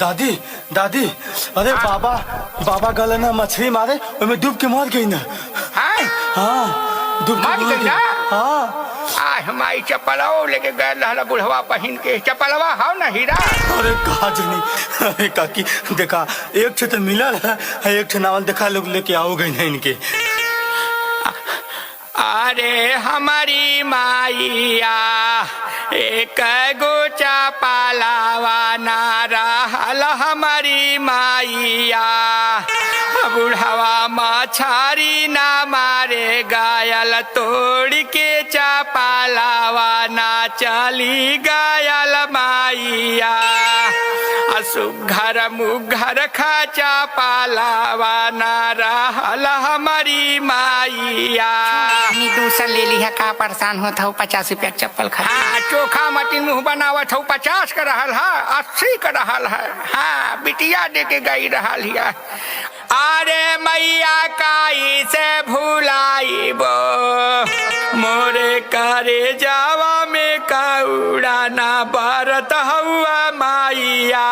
दादी दादी अरे बाबा बाबा गले ना मछली मारे में डूब के मर गई ना। हाँ हाँ डूब मर गई ना। हाँ हमारी चप्पलों लेके गए रहला बुढ़वा पहन के चप्पलवा हाउ ना हीरा। अरे कहा जनी अरे काकी देखा एक ठे तो मिला है एक ठे नावल देखा लोग लेके आओ गए ना इनके। अरे हमारी माइया एक गो चप्पलवा ना रहल हमारी माइया बुढ़वा मछरी ना मारे गायल तोड़ के चप्पलवा ना चली गायल माइया सुघर मुघर खचा पालावा ना रहल हमारी माइया। दूसर ले ली है का परेशान होता हूँ 50 रुपया चप्पल खा। हाँ चोखा मटी मुँह बनावत हूँ 50 का रहल है 80 का रहल है। हाँ बिटिया दे के गई रहल है। अरे मैया काई से भुलाइबो मोरे करे जावा में कौड़ा ना बरत हुआ माइया।